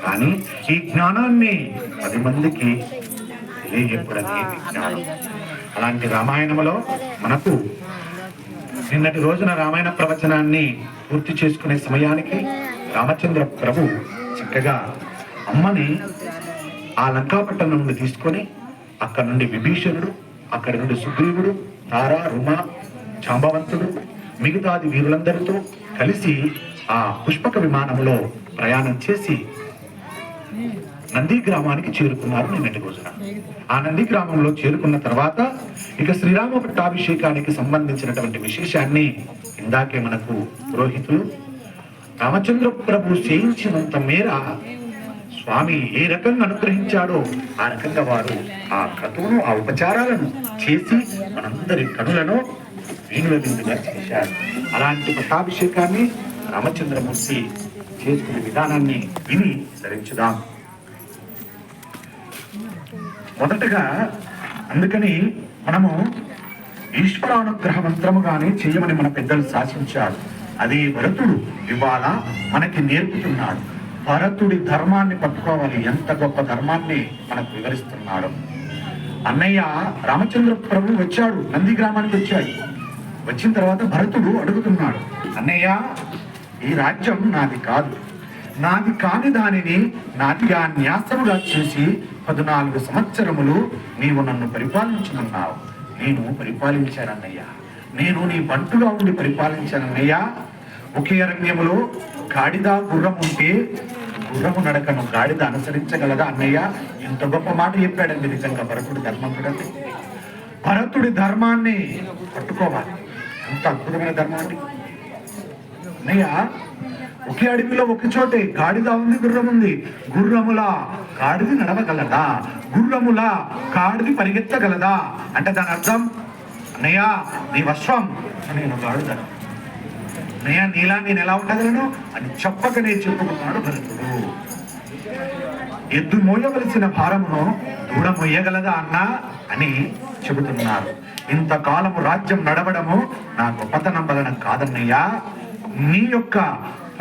కానీ ఈ జ్ఞానాన్ని 10 మందికి తెలియజెప్పడమే జ్ఞానం. అలాంటి రామాయణంలో మనకు నిన్నటి రోజున రామాయణ ప్రవచనాన్ని పూర్తి చేసుకునే సమయానికి రామచంద్ర ప్రభు చక్కగా అమ్మని ఆ లంకాపట్టణం నుండి తీసుకొని అక్కడ నుండి విభీషణుడు, అక్కడి నుండి సుగ్రీవుడు, తార, రుమ, జాంబవంతుడు, మిగతాది వీరులందరితో కలిసి ఆ పుష్పక విమానంలో ప్రయాణం చేసి నంది గ్రామానికి చేరుకున్నారు నిన్నటి రోజున. ఆ నంది గ్రామంలో చేరుకున్న తర్వాత ఇక శ్రీరామ పట్టాభిషేకానికి సంబంధించినటువంటి విశేషాన్ని ఇందాకే మనకు పురోహితులు రామచంద్ర ప్రభు చేయించినంత మేర స్వామి ఏ రకంగా అనుగ్రహించాడో ఆ రకంగా వారు ఆ క్రతువును, ఆ ఉపచారాలను చేసి మనందరి కనులను వీణుల విందుగా చేశారు. అలాంటి పట్టాభిషేకాన్ని రామచంద్రమూర్తి చేసుకునే విధానాన్ని విని ధరించుదాం. మొదటగా అందుకని మనము ఈశ్వరానుగ్రహ మంత్రముగానే చేయమని మన పెద్దలు శాసించారు. అది భరతుడు ఇవాళ మనకి నేర్పుతున్నాడు. భరతుడి ధర్మాన్ని పట్టుకోవాలి. ఎంత గొప్ప ధర్మాన్ని మనకు వివరిస్తున్నాడు. అన్నయ్య రామచంద్ర ప్రభు వచ్చాడు, నంది గ్రామానికి వచ్చాడు. వచ్చిన తర్వాత భరతుడు అడుగుతున్నాడు, అన్నయ్య ఈ రాజ్యం నాది కాదు, నాది కాని దానిని నాదిగా న్యాసముగా చేసి 14 సంవత్సరములు నీవు నన్ను పరిపాలించనున్నావు. నేను పరిపాలించానన్నయ్య, నేను నీ బంటుగా ఉండి పరిపాలించానన్నయ్య. ఒకే అరణ్యములో గాడిద గుర్రం ఉంటే గుర్రము నడకను గాడిద అనుసరించగలదా అన్నయ్య? ఇంత గొప్ప మాట చెప్పాడండి నిజంగా భరతుడి ధర్మంతుడండి. భరతుడి ధర్మాన్ని పట్టుకోవాలి. ఎంత అద్భుతమైన ధర్మాన్ని అన్నయ్య. ఒకే అడవిలో ఒక చోటే గాడిద ఉంది, గుర్రం ఉంది. గుర్రములా గాడిది నడవగలదా? గుర్రములా గాడిది పరిగెత్తగలదా? అంటే దాని అర్థం అన్నయ్య నీ వశ్వం, నేను గాడిదను. అన్నయ్య నీలా నేను ఎలా ఉండగలను అని చెప్పకనే చెప్పుకున్నాడు భరతుడు. ఎద్దు మోయవలసిన భారమును దూడ మొయ్యగలదా అన్నా అని చెబుతున్నారు. ఇంతకాలము రాజ్యం నడవడము నా గొప్పతనం వలన కాదన్నయ్యా, నీ యొక్క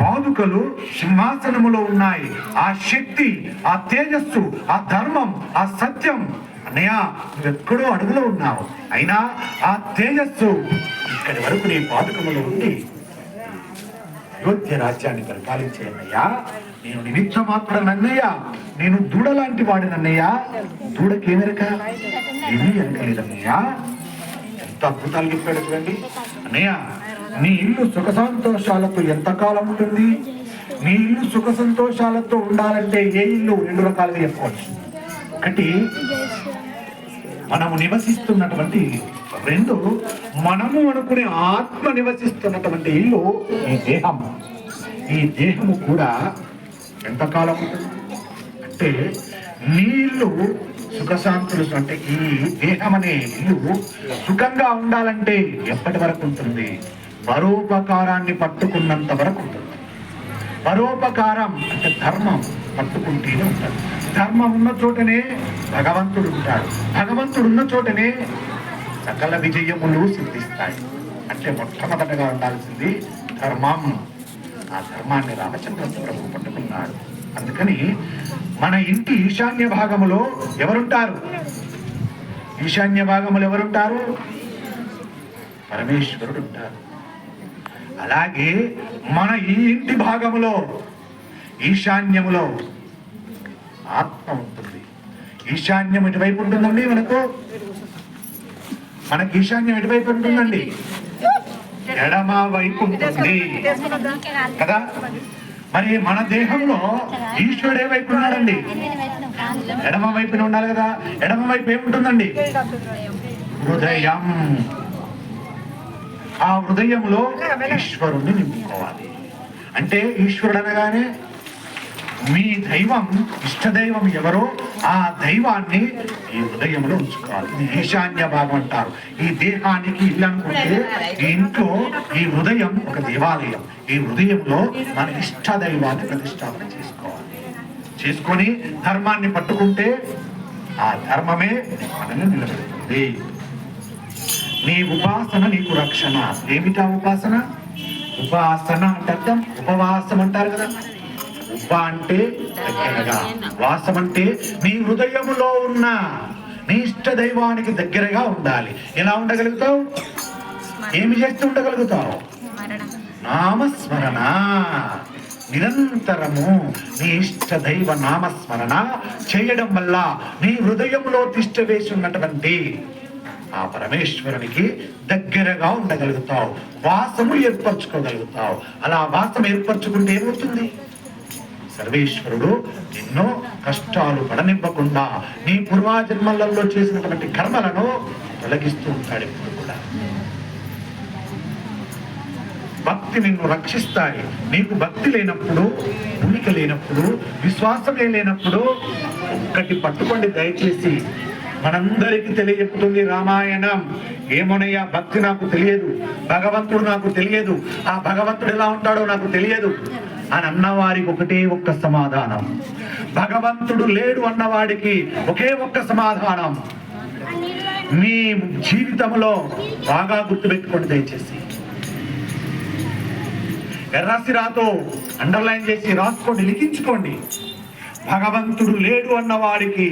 పాదుకలు సింహాసనములో ఉన్నాయి. ఆ శక్తి, ఆ తేజస్సు, ఆ ధర్మం, ఆ సత్యం అన్నయ్య నువ్వెక్కడో అడుగులో ఉన్నావు. అయినా ఆ తేజస్సు ఇక్కడి వరకు నీ పాదుకములో ఉండి అయోధ్య రాజ్యాన్ని పరిపాలించే అన్నయ్యా. నేను నిమిత్త మాత్రనన్నయ్య, నేను దూడ లాంటి వాడినన్నయ్యా. దూడకేమెరక ఏమీ ఎరకలేదన్నయ్యా. ఎంత అద్భుతాలు చెప్పాడు చూడండి. అన్నయ్య నీ ఇల్లు సుఖ సంతోషాలతో ఎంతకాలం ఉంటుంది? నీ ఇల్లు సుఖ సంతోషాలతో ఉండాలంటే ఏ ఇల్లు 2 రకాలుగా చెప్పుకోవచ్చు. ఒకటి మనము నివసిస్తున్నటువంటి, 2 మనము అనుకునే ఆత్మ నివసిస్తున్నటువంటి ఇల్లు ఈ దేహము. ఈ దేహము కూడా ఎంతకాలం ఉంటుంది అంటే నీ ఇల్లు సుఖశాంతులు అంటే ఈ దేహం అనే ఇల్లు సుఖంగా ఉండాలంటే ఎప్పటి వరకు ఉంటుంది? పరోపకారాన్ని పట్టుకున్నంత వరకు ఉంటుంది. పరోపకారం అంటే ధర్మం పట్టుకుంటూనే ఉంటాడు. ధర్మం ఉన్న చోటనే భగవంతుడు ఉంటాడు. భగవంతుడు ఉన్న చోటనే సకల విజయములు సిద్ధిస్తాయి. అంటే మొట్టమొదటగా ఉండాల్సింది ధర్మం. ఆ ధర్మాన్ని రామచంద్ర ప్రభు పట్టుకున్నాడు. అందుకని మన ఇంటి ఈశాన్య భాగములో ఎవరుంటారు? ఈశాన్య భాగములు ఎవరుంటారు? పరమేశ్వరుడు ఉంటారు. అలాగే మన ఈ ఇంటి భాగములో ఈశాన్యములో ఆత్మ ఉంటుంది. ఈశాన్యం ఎటువైపు ఉంటుందండి? మనకి ఈశాన్యం ఎటువైపు ఉంటుందండి? ఎడమ వైపు ఉంటుంది కదా. మరి మన దేహంలో ఈశ్వరుడు ఏ వైపు ఉన్నాడండి? ఎడమ వైపున ఉండాలి కదా. ఎడమ వైపు ఏముంటుందండి? హృదయం. ఆ హృదయంలో ఈశ్వరుణ్ణి నింపుకోవాలి. అంటే ఈశ్వరుడు అనగానే మీ దైవం, ఇష్టదైవం ఎవరో ఆ దైవాన్ని ఈ హృదయంలో ఉంచుకోవాలి. ఇది ఈశాన్య భాగం అంటారు. ఈ దేహానికి ఇల్లు అనుకుంటే ఈ ఇంట్లో ఈ హృదయం ఒక దేవాలయం. ఈ హృదయంలో మన ఇష్ట దైవాన్ని ప్రతిష్టాపన చేసుకోవాలి. చేసుకొని ధర్మాన్ని పట్టుకుంటే ఆ ధర్మమే మనల్ని నిలబెడుతుంది. నీ ఉపాసన నీకు రక్షణ. ఏమిటా ఉపాసన? ఉపాసన అంటే అర్థం ఉపవాసం అంటారు కదా. ఉప్ప అంటే దగ్గరగా, వాసం అంటే నీ హృదయములో ఉన్న నీ ఇష్ట దైవానికి దగ్గరగా ఉండాలి. ఎలా ఉండగలుగుతావు? ఏమి చేస్తూ ఉండగలుగుతావు? నామస్మరణ. నిరంతరము నీ ఇష్ట దైవ నామస్మరణ చేయడం వల్ల నీ హృదయంలో తిష్ట వేసి ఉన్నటువంటి ఆ పరమేశ్వరునికి దగ్గరగా ఉండగలుగుతావు, వాసము ఏర్పరచుకోగలుగుతావు. అలా వాసం ఏర్పరచుకుంటే ఏమవుతుంది? సర్వేశ్వరుడు ఎన్నో కష్టాలు పడనివ్వకుండా నీ పూర్వజన్మలలో చేసినటువంటి కర్మలను తొలగిస్తూ ఉంటాడు. ఎప్పుడు కూడా భక్తి నిన్ను రక్షిస్తాయి. నీకు భక్తి లేనప్పుడు, ఉనికి లేనప్పుడు, విశ్వాసమే లేనప్పుడు ఒక్కటి పట్టుకోండి దయచేసి. మనందరికీ తెలియజెప్తుంది రామాయణం. ఏమోనయ్యా భక్తి నాకు తెలియదు, భగవంతుడు నాకు తెలియదు, ఆ భగవంతుడు ఎలా ఉంటాడో నాకు తెలియదు అని అన్నవారికి ఒకటే ఒక్క సమాధానం. భగవంతుడు లేడు అన్నవాడికి ఒకే ఒక్క సమాధానం. మీ జీవితంలో బాగా గుర్తుపెట్టుకోండి దయచేసి. ఎర్రసిరాతో అండర్లైన్ చేసి రాసుకోండి, లిఖించుకోండి. భగవంతుడు లేడు అన్నవాడికి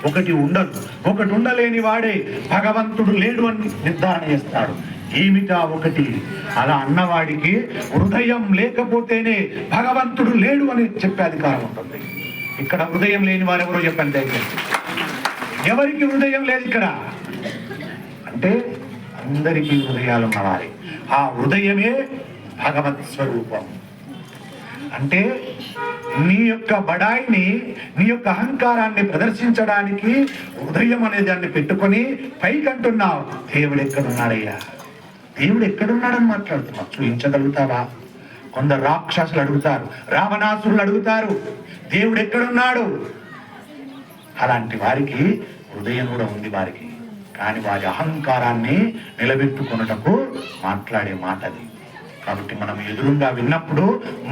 ఒకటి ఉండదు, ఒకటి ఉండలేని వాడే భగవంతుడు లేడు అని నిర్ధారణ చేస్తాడు. ఏమిటా ఒకటి? అలా అన్నవాడికి హృదయం లేకపోతేనే భగవంతుడు లేడు అని చెప్పే అధికారం ఉంటుంది. ఇక్కడ హృదయం లేని వారెవరో చెప్పండి దయచేసి. ఎవరికి హృదయం లేదు ఇక్కడ అంటే అందరికీ హృదయాలు ఉన్నవారే. ఆ హృదయమే భగవత్ స్వరూపం. అంటే నీ యొక్క బడాయిని, నీ యొక్క అహంకారాన్ని ప్రదర్శించడానికి హృదయం అనే దాన్ని పెట్టుకొని పైకి అంటున్నావు దేవుడు ఎక్కడున్నాడయ్యా, దేవుడు ఎక్కడున్నాడని మాట్లాడుతున్నావు. చూపించగలుగుతావా? కొందరు రాక్షసులు అడుగుతారు, రావణాసురులు అడుగుతారు దేవుడు ఎక్కడున్నాడు. అలాంటి వారికి హృదయం కూడా ఉంది వారికి, కానీ వారి అహంకారాన్ని నిలబెట్టుకొనుటకు మాట్లాడే మాట అది. కాబట్టి మనం ఎదురుగా విన్నప్పుడు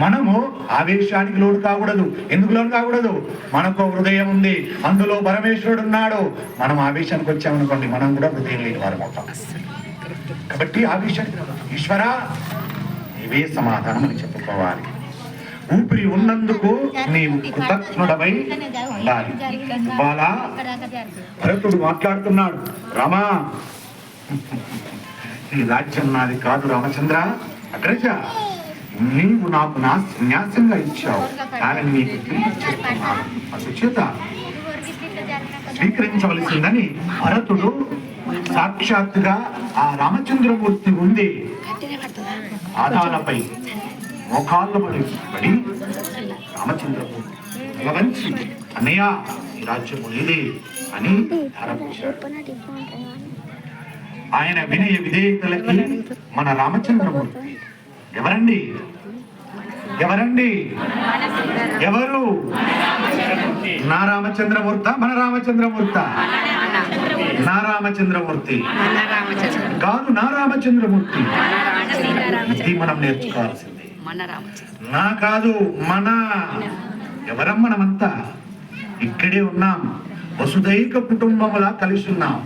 మనము ఆవేశానికి లోను కాకూడదు. ఎందుకు లోను కాకూడదు? మనకు హృదయం ఉంది, అందులో పరమేశ్వరుడు ఉన్నాడు. మనం ఆవేశానికి వచ్చామనుకోండి, మనం కూడా హృదయం లేని వారం అవుతాం. కాబట్టి ఆవేశానికి ఈశ్వరా ఇవే సమాధానం అని చెప్పుకోవాలి. ఊపిరి ఉన్నందుకు నీవు కృతజ్ఞుడమై ఉండాలి. వాళ్ళ భరతుడు మాట్లాడుతున్నాడు, రామా ఈ రాజ్యం నాది కాదు రామచంద్ర, అగ్రజ నీవు నాకు న్యాసంగా ఇచ్చావు, కానీ నీకు అందుచేత స్వీకరించవలసిందని భరతుడు సాక్షాత్తుగా ఆ రామచంద్రమూర్తి ఉంది ఆదాలపై మోకాళ్ళ పడి రామచంద్రమూర్తి వంచి అన్నయ్య ఈ రాజ్యము లేదే అని ఆరంభించాడు. ఆయన వినయ విధేయతలకి మన రామచంద్రమూర్తి ఎవరండి? ఎవరండి? ఎవరు? నా రామచంద్రమూర్త, మన రామచంద్రమూర్త? నా రామచంద్రమూర్తి కాదు, నా రామచంద్రమూర్తి. ఇది మనం నేర్చుకోవాల్సింది. నా కాదు, మన. ఎవరం మనమంతా? ఇక్కడే ఉన్నాం, వసుదైక కుటుంబములా కలిసి ఉన్నాం.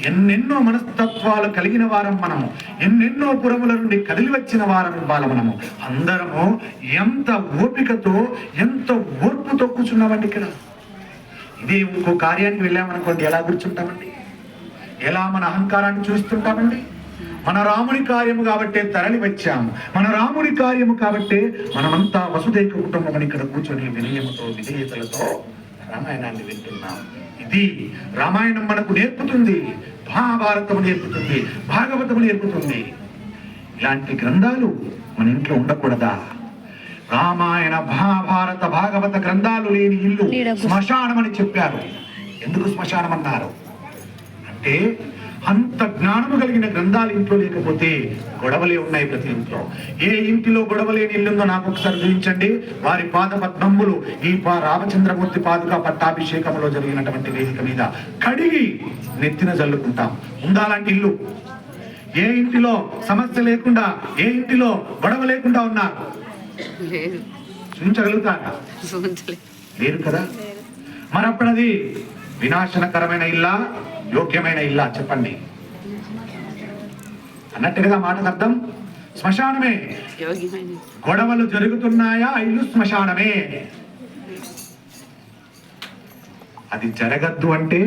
ఎన్నెన్నో మనస్తత్వాలు కలిగిన వారం మనము, ఎన్నెన్నో పురముల నుండి కదిలి వచ్చిన వారం ఇవ్వాలి మనము. అందరము ఎంత ఓపికతో, ఎంత ఓర్పుతో కూర్చున్నామండి ఇక్కడ. ఇదే ఇంకో కార్యానికి వెళ్ళామనుకోండి, ఎలా కూర్చుంటామండి? ఎలా మన అహంకారాన్ని చూస్తుంటామండి? మన రాముని కార్యము కాబట్టే తరలి వచ్చాము, మన రాముని కార్యము కాబట్టే మనమంతా వసుదైక కుటుంబం అని ఇక్కడ కూర్చొని వినయముతో విధేయతలతో రామాయణాన్ని వింటున్నాం. ఇది రామాయణం మనకు నేర్పుతుంది, మహాభారతము నేర్పుతుంది, భాగవతము నేర్పుతుంది. ఇలాంటి గ్రంథాలు మన ఇంట్లో ఉండకూడదా? రామాయణ, మహాభారత, భాగవత గ్రంథాలు లేని ఇల్లు శ్మశానం అని చెప్పారు. ఎందుకు శ్మశానం అన్నారు అంటే అంత జ్ఞానము కలిగిన గ్రంథాలు ఇంట్లో లేకపోతే గొడవలే ఉన్నాయి ప్రతి ఇంట్లో. ఏ ఇంటిలో గొడవలేని ఇల్లుందో నాకు ఒకసారి చూపించండి. వారి పాద పద్మములు ఈ రామచంద్రమూర్తి పాదుక పట్టాభిషేకంలో జరిగినటువంటి వేదిక మీద కడిగి నెత్తిన జల్లుకుంటాం. ఉందా అలాంటి ఇల్లు? ఏ ఇంటిలో సమస్య లేకుండా, ఏ ఇంటిలో గొడవ లేకుండా ఉన్నారు? చూపించగలుగుతారా? లేరు కదా. మరప్పుడు అది వినాశనకరమైన ఇల్లా, యోగ్యమైన ఇల్లా? చెప్పండి. అన్నట్టు కదా మాటకు అర్థం. శ్మశానమే. గొడవలు జరుగుతున్నాయా, ఇల్లు శ్మశానమే. అది జరగద్దు అంటే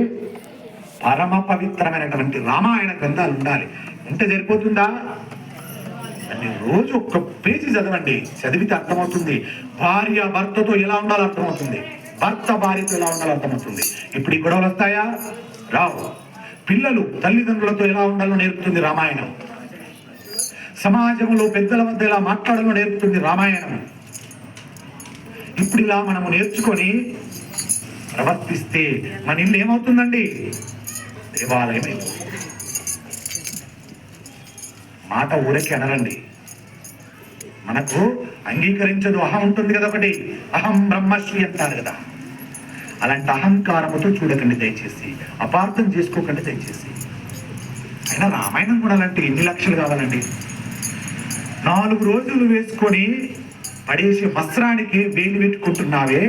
పరమ పవిత్రమైనటువంటి రామాయణ గ్రంథాలు ఉండాలి. ఉంటే సరిపోతుందా? అని రోజు ఒక్క పేజీ చదవండి, చదివితే అర్థమవుతుంది. భార్య భర్తతో ఎలా ఉండాలో అర్థమవుతుంది, భర్త భార్యతో ఎలా ఉండాలో అర్థమవుతుంది. ఇప్పుడు ఈ గొడవలు వస్తాయా? రావు. పిల్లలు తల్లిదండ్రులతో ఎలా ఉండాలో నేర్పుతుంది రామాయణం. సమాజంలో పెద్దల వద్ద ఎలా మాట్లాడాలో నేర్పుతుంది రామాయణం. ఇప్పుడు ఇలా మనము నేర్చుకొని ప్రవర్తిస్తే మన ఇల్లు ఏమవుతుందండి? దేవాలయమే. మాట ఊరికి అనరండి, మనకు అంగీకరించదు. అహం ఉంటుంది కదా ఒకటి, అహం బ్రహ్మశ్రీ అంటారు కదా. అలాంటి అహంకారముతో చూడకండి దయచేసి, అపార్థం చేసుకోకండి దయచేసి. అయినా రామాయణం కూడా అలాంటి ఎన్ని లక్షలు కావాలండి? 4 రోజులు వేసుకొని పడేసి వస్త్రానికి వేలు పెట్టుకుంటున్నావే,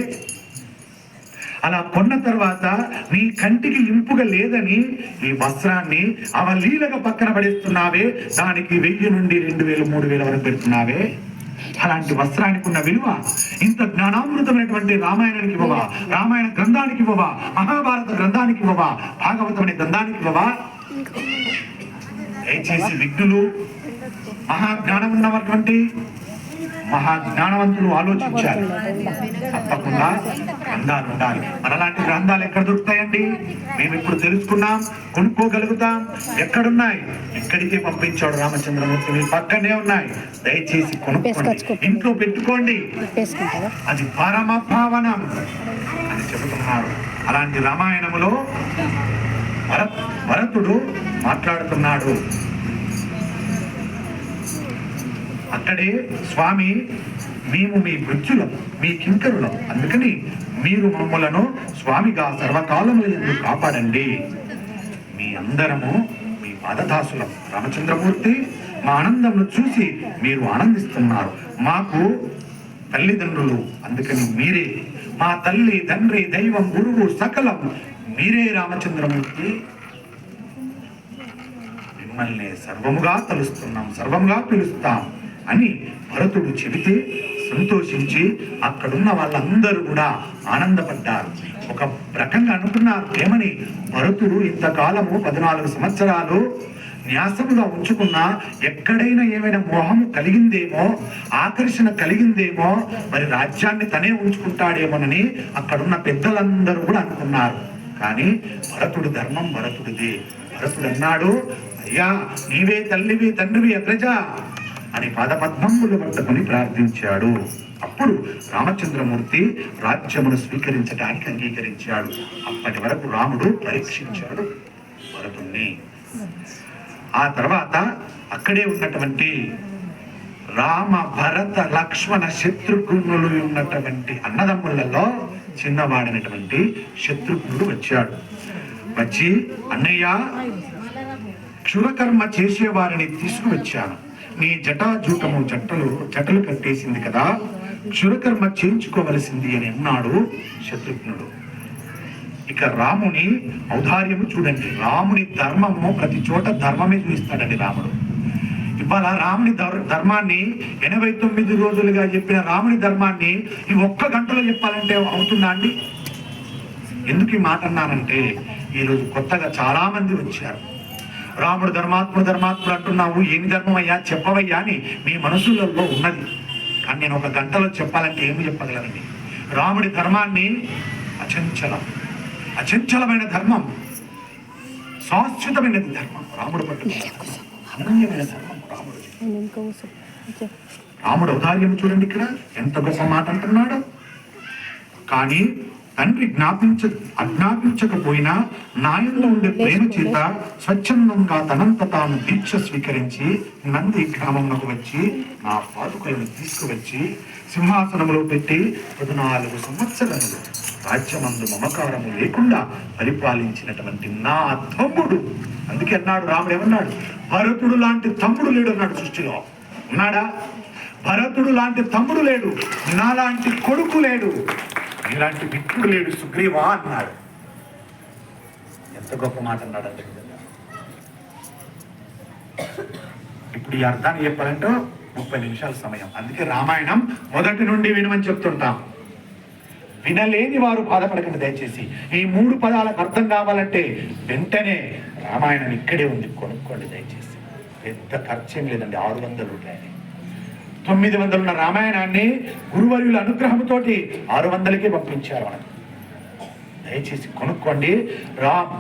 అలా కొన్న తర్వాత నీ కంటికి ఇంపుగా లేదని ఈ వస్త్రాన్ని అవలీలగా పక్కన పడేస్తున్నావే, దానికి 1000 నుండి 2000 3000 వరకు పెడుతున్నావే. అలాంటి వస్త్రానికి ఉన్న విలువ ఇంత జ్ఞానామృతమైనటువంటి రామాయణానికి ఇవ్వవా? రామాయణ గ్రంథానికి ఇవ్వవా? మహాభారత గ్రంథానికి ఇవ్వవా? భాగవతం అనే గ్రంథానికి ఇవ్వవా? దయచేసి విఘ్నులు, మహాజ్ఞానం ఉన్నటువంటి మహాజ్ఞానవంతులు ఆలోచించారు. తప్పకుండా గ్రంథాలు ఉండాలి. మనలాంటి గ్రంథాలు ఎక్కడ దొరుకుతాయండి? మేము ఇప్పుడు తెలుసుకున్నాం, కొనుక్కోగలుగుతాం. ఎక్కడున్నాయి? ఇక్కడికే పంపించాడు రామచంద్రమూర్తి. మీ పక్కనే ఉన్నాయి. దయచేసి కొనుక్కోండి, ఇంట్లో పెట్టుకోండి. అది పరమ పావనం అని చెబుతున్నారు. అలాంటి రామాయణములో భరతుడు మాట్లాడుతున్నాడు. అక్కడే స్వామి, మేము మీ భృత్యులం, మీ కింకరులం, అందుకని మీరు మమ్మలను స్వామిగా సర్వకాలములు ఎందుకు కాపాడండి. మీ అందరము మీ పాదదాసులం. రామచంద్రమూర్తి, మా ఆనందంను చూసి మీరు ఆనందిస్తున్నారు. మాకు తల్లిదండ్రులు, అందుకని మీరే మా తల్లి, తండ్రి, దైవం, గురువు, సకలం మీరే రామచంద్రమూర్తి. మిమ్మల్ని సర్వముగా తలుస్తున్నాం, సర్వముగా పిలుస్తాం అని భరతుడు చెబితే సంతోషించి అక్కడున్న వాళ్ళందరూ కూడా ఆనందపడ్డారు. ఒక రకంగా అనుకున్నారు, ఏమని? భరతుడు ఇంతకాలము 14 సంవత్సరాలు న్యాసముగా ఉంచుకున్నా ఎక్కడైనా ఏమైనా మోహము కలిగిందేమో, ఆకర్షణ కలిగిందేమో, మరి రాజ్యాన్ని తనే ఉంచుకుంటాడేమోనని అక్కడున్న పెద్దలందరూ కూడా అనుకున్నారు. కానీ భరతుడి ధర్మం భరతుడిది. భరతుడు అన్నాడు, అయ్యా నీవే తల్లివి, తండ్రివి, అగ్రజ అని పాదపద్మములు పట్టుకుని ప్రార్థించాడు. అప్పుడు రామచంద్రమూర్తి రాజ్యమును స్వీకరించడానికి అంగీకరించాడు. అప్పటి వరకు రాముడు పరీక్షించాడు భరతుణ్ణి. ఆ తర్వాత అక్కడే ఉన్నటువంటి రామ, భరత, లక్ష్మణ, శత్రుఘ్నులు ఉన్నటువంటి అన్నదమ్ములలో చిన్నవాడైనటువంటి శత్రుఘ్నుడు వచ్చాడు. వచ్చి, అన్నయ్య, క్షురకర్మ చేసేవారిని తీసుకువచ్చాను. నీ జటాజూటము జటలు కట్టేసింది కదా, క్షురకర్మ చేయించుకోవలసింది అని అన్నాడు శత్రుఘ్నుడు. ఇక రాముని ఔదార్యము చూడండి. రాముని ధర్మము ప్రతి చోట ధర్మమే చూపిస్తాడండి రాముడు. ఇవాళ రాముని ధర్మాన్ని 89 రోజులుగా చెప్పిన రాముని ధర్మాన్ని ఈ 1 గంటలో చెప్పాలంటే అవుతుందా అండి? ఎందుకు ఈ మాట అన్నానంటే, ఈరోజు కొత్తగా చాలా మంది వచ్చారు. రాముడు ధర్మాత్ముడు అంటున్నావు, ఏమి ధర్మం అయ్యా చెప్పవయ్యా అని మీ మనసులలో ఉన్నది. కానీ నేను 1 గంటలో చెప్పాలంటే ఏమి చెప్పగలనండి? రాముడి ధర్మాన్ని అచంచలమైన ధర్మం, శాశ్వతమైనది ధర్మం రాముడు పట్టుకున్నాడు. అనన్యమైన ధర్మం రాముడు ఔదార్యం చూడండి. ఇక్కడ ఎంత గొప్ప మాట అంటున్నాడు. కానీ తండ్రి ఆజ్ఞాపించకపోయినా నాయంలో ఉండే ప్రేమ చేత స్వచ్ఛందంగా తనంత తాను దీక్ష స్వీకరించి నంది గ్రామంలోకి వచ్చి నా పాదుకలను తీసుకువచ్చి సింహాసనంలో పెట్టి 14 సంవత్సరములు రాజ్యమందు మమకారము లేకుండా పరిపాలించినటువంటి నా తమ్ముడు. అందుకే అన్నాడు రాముడు, ఏమన్నాడు? భరతుడు లాంటి తమ్ముడు లేడు అన్నాడు. సృష్టిలో ఉన్నాడా? భరతుడు లాంటి తమ్ముడు లేడు, నాలాంటి కొడుకు లేడు, ఇలాంటి మిత్రుడు లేడు సుగ్రీవా అన్నాడు. ఎంత గొప్ప మాట అన్నాడు అంటే. ఇప్పుడు ఇప్పుడు ఈ అర్థాన్ని చెప్పాలంటే 30 నిమిషాల సమయం. అందుకే రామాయణం మొదటి నుండి వినమని చెప్తుంటాం. వినలేని వారు బాధపడకండి దయచేసి. ఈ 3 పదాలకు అర్థం కావాలంటే వెంటనే రామాయణం ఇక్కడే ఉంది, కొనుక్కోండి దయచేసి. పెద్ద ఖర్చేం లేదండి, 600 రూపాయలు. 900 ఉన్న రామాయణాన్ని గురువర్యుల అనుగ్రహంతో 600కే పంపించారు మనకు. దయచేసి కొనుక్కోండి.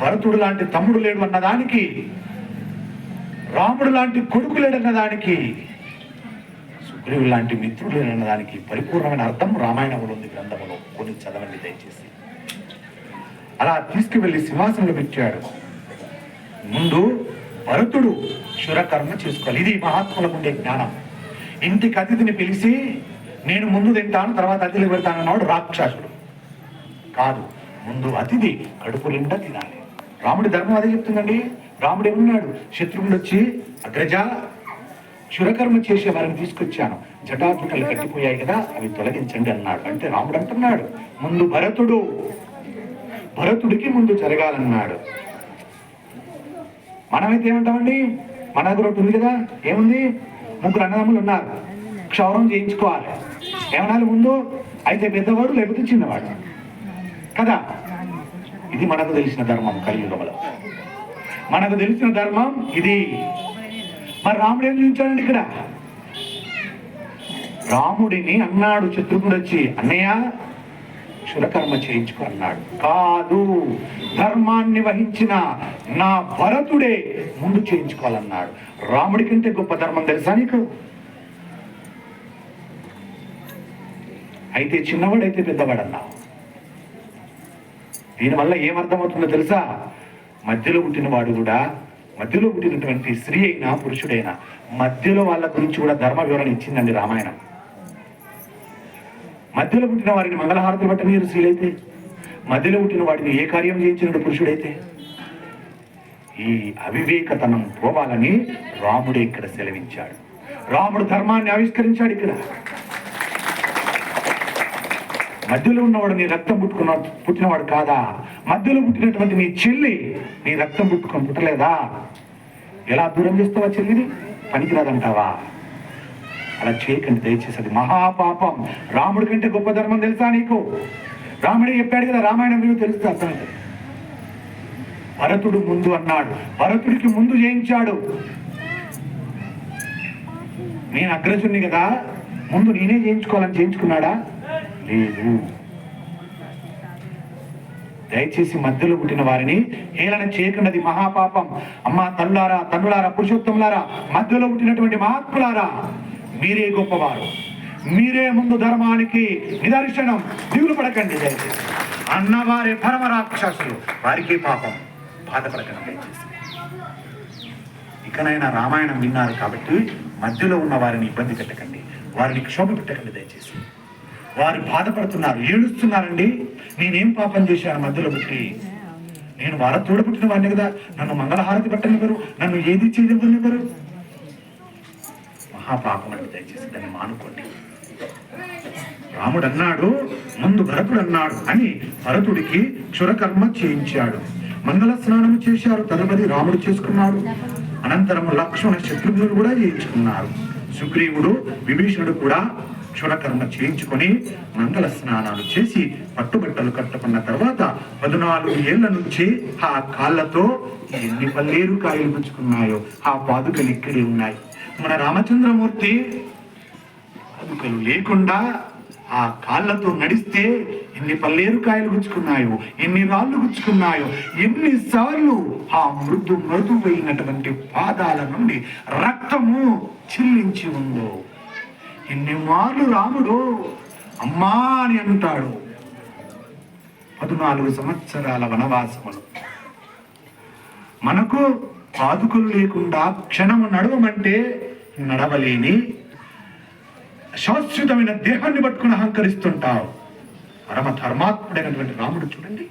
భరతుడు లాంటి తమ్ముడు లేడు అన్నదానికి, రాముడు లాంటి కొడుకు లేడన్నదానికి, సుగ్రీవుడు లాంటి మిత్రుడు లేడన్నదానికి పరిపూర్ణమైన అర్థం రామాయణంలో ఉంది, గ్రంథంలో. కొన్ని చదవండి దయచేసి. అలా తీసుకువెళ్ళి సింహాసనంలో పెట్టాడు. ముందు భరతుడు శురకర్మ చేసుకోవాలి. ఇది మహాత్ములకు ఉండే జ్ఞానం. ఇంటికి అతిథిని పిలిచి నేను ముందు తింటాను తర్వాత అతిథి పెడతానన్నాడు రాక్షసుడు. కాదు, ముందు అతిథి కడుపు నిండా తినాలి. రాముడి ధర్మం అదే చెప్తుందండి. రాముడు ఏమన్నాడు? శత్రువులు వచ్చి అగ్రజ శురకర్మ చేసే వారిని తీసుకొచ్చాను, జటాజుటలు కట్టిపోయాయి కదా, అవి తొలగించండి అన్నాడు. అంటే రాముడు అంటున్నాడు ముందు భరతుడికి ముందు జరగాలన్నాడు. మనమైతే ఏమంటామండి? మన దగ్గర ఒకటి ఉంది కదా, ఏముంది? 3 అన్నదమ్ములు ఉన్నారు, క్షౌరం చేయించుకోవాలి. ఏమనాలి ముందు? అయితే పెద్దవాడు లేకపోతే చిన్నవాడు కదా. ఇది మనకు తెలిసిన ధర్మం. కలియుగంలో మనకు తెలిసిన ధర్మం ఇది. మరి రాముడు ఏం చూపించాడండి ఇక్కడ? రాముడిని అన్నాడు శత్రుఘ్నుడు వచ్చి, అన్నయ్య శురకర్మ చేయించుకో అన్నాడు. కాదు, ధర్మాన్ని వహించిన నా భరతుడే ముందు చేయించుకోవాలన్నాడు. రాముడి కంటే గొప్ప ధర్మం తెలుసా నీకు? అయితే చిన్నవాడైతే పెద్దవాడు అన్నావు. దీనివల్ల ఏమర్థమవుతుందో తెలుసా? మధ్యలో పుట్టినవాడు కూడా, మధ్యలో పుట్టినటువంటి స్త్రీ అయినా పురుషుడైనా, మధ్యలో వాళ్ళ గురించి కూడా ధర్మ వివరణ ఇచ్చిందండి రామాయణం. మధ్యలో పుట్టిన వారిని మంగళహారతులు పట్టనీరు స్త్రీలైతే, మధ్యలో పుట్టిన వాడిని ఏ కార్యం చేయించినట్టు పురుషుడైతే. ఈ అవివేకతనం పోవాలని రాముడే ఇక్కడ సెలవించాడు. రాముడు ధర్మాన్ని ఆవిష్కరించాడు ఇక్కడ. మధ్యలో ఉన్నవాడు నీ రక్తం పుట్టినవాడు కాదా? మధ్యలో పుట్టినటువంటి నీ చెల్లి నీ రక్తం పుట్టలేదా? ఎలా దూరం చేస్తావా చెల్లిని? పనికిరాదంటావా? అలా చేయకండి దయచేసి, అది మహాపాపం. రాముడి కంటే గొప్ప ధర్మం తెలుసా నీకు? రాముడే చెప్పాడు కదా, రామాయణం మీకు తెలుస్తుంది, అర్థమైంది. భరతుడు ముందు అన్నాడు, భరతుడికి ముందు చేయించాడు. నేను అగ్రజుణ్ణి కదా, ముందు నేనే చేయించుకోవాలని చేయించుకున్నాడా? లేదు. దయచేసి మధ్యలో పుట్టిన వారిని హేళన చేయకున్నది మహాపాపం. అమ్మా తల్లులారా, తండ్రులారా, పురుషోత్తములారా, మధ్యలో పుట్టినటువంటి మహాత్ములారా, మీరే గొప్పవారు, మీరే ముందు ధర్మానికి నిదర్శనం. దిగులు పడకండి దయచేసి. అన్నవారే పరమ రాక్షసులు, వారికి పాపం. బాధపడకండి దయచేసి. ఇకనైనా రామాయణం విన్నారు కాబట్టి మధ్యలో ఉన్న వారిని ఇబ్బంది పెట్టకండి, వారిని క్షోభ పెట్టకండి దయచేసి. వారు బాధపడుతున్నారు, ఏడుస్తున్నారండి. నేనేం పాపం చేశాను మధ్యలో పుట్టి? నేను వార తోడపుట్టిన వాడిని కదా, నన్ను మంగళహారతి పట్టనివ్వరు, నన్ను ఏది చేయనివ్వరు. మహాపాపం అండి, దయచేసి దాన్ని మానుకోండి. రాముడు అన్నాడు, ముందు భరతుడు అన్నాడు అని భరతుడికి క్షురకర్మ చేయించాడు. మంగళ స్నానం చేశారు, తదుపరి రాముడు చేసుకున్నాడు. అనంతరం లక్ష్మణ శత్రుఘ్నులు కూడా చేయించుకున్నారు. సుగ్రీవుడు విభీషణుడు కూడా క్షురకర్మ చేయించుకొని మంగళ స్నానాలు చేసి పట్టుబట్టలు కట్టుకున్న తర్వాత 14 ఏళ్ల నుంచి ఆ కాళ్ళతో ఎన్ని పల్లేరు కాయలు పుచ్చుకున్నాయో ఆ పాదుకలు ఇక్కడే ఉన్నాయి. మన రామచంద్రమూర్తి పాదుకలు లేకుండా ఆ కాళ్ళతో నడిస్తే ఎన్ని పల్లేరు కాయలు గుచ్చుకున్నాయో, ఎన్ని రాళ్ళు గుచ్చుకున్నాయో, ఎన్నిసార్లు ఆ మృదువైనటువంటి పాదాల నుండి రక్తము చిల్లించి ఉందో. ఎన్ని మార్లు రాముడు అమ్మా అని అంటాడు. 14 సంవత్సరాల వనవాసములు. మనకు పాదుకలు లేకుండా క్షణము నడవమంటే నడవలేని శాశ్వతమైన దేహాన్ని పట్టుకుని అహంకరిస్తుంటావు. పరమ ధర్మాత్ముడైనటువంటి రాముడు చూడండి,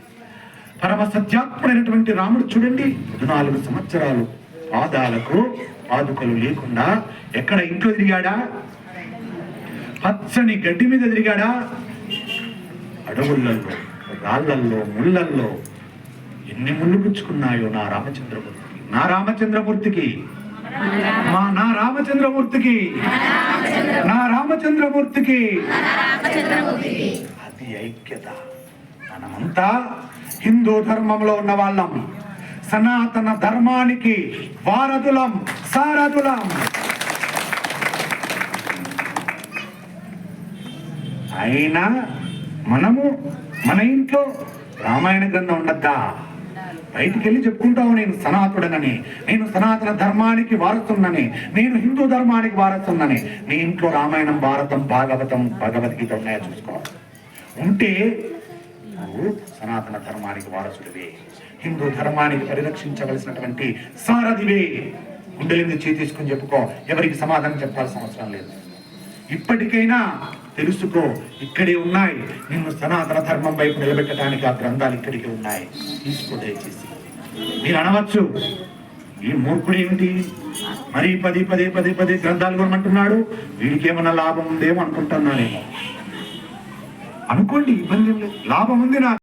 పరమ సత్యాత్ముడైనటువంటి రాముడు చూడండి. 14 సంవత్సరాలు పాదాలకు పాదుకలు లేకుండా ఎక్కడ ఇంట్లో తిరిగాడా? పచ్చని గడ్డి మీద తిరిగాడా? అడవులలో, రాళ్లల్లో, ముళ్ళల్లో ఎన్ని ముళ్ళు పుచ్చుకున్నాయో నా రామచంద్రమూర్తికి. నా రామచంద్రమూర్తికి, నా రామచంద్రమూర్తికి. అది ఐక్యత. మనమంతా హిందూ ధర్మంలో ఉన్న వాళ్ళం, సనాతన ధర్మానికి వారధులం, సారథులం. అయినా మనము మన ఇంట్లో రామాయణ గ్రంథం ఉండద్దా? బయటికి వెళ్ళి చెప్పుకుంటావు, నేను సనాతుడనని, నేను సనాతన ధర్మానికి వారసున్నని, నేను హిందూ ధర్మానికి వారసున్నని. నీ ఇంట్లో రామాయణం, భారతం, భాగవతం, భగవద్గీత ఉన్నాయో చూసుకోవాలి. ఉంటే నువ్వు సనాతన ధర్మానికి వారసుడివే, హిందూ ధర్మానికి పరిరక్షించవలసినటువంటి సారథివే. గుండెలింది చేయి తీసుకుని చెప్పుకో, ఎవరికి సమాధానం చెప్పాల్సిన అవసరం లేదు. ఇప్పటికైనా తెలుసుకో, ఇక్కడే ఉన్నాయి. నిన్ను సనాతన ధర్మం వైపు నిలబెట్టడానికి ఆ గ్రంథాలు ఇక్కడికి ఉన్నాయి, తీసుకో దయచేసి. మీరు అనవచ్చు, ఈ మూర్ఖుడు ఏమిటి మరి పదే గ్రంథాలు కొనమంటున్నాడు, వీడికి ఏమన్నా లాభం ఉందేమో అనుకుంటున్నానేమో. అనుకోండి, ఇబ్బంది లేదు, లాభం ఉంది నాకు.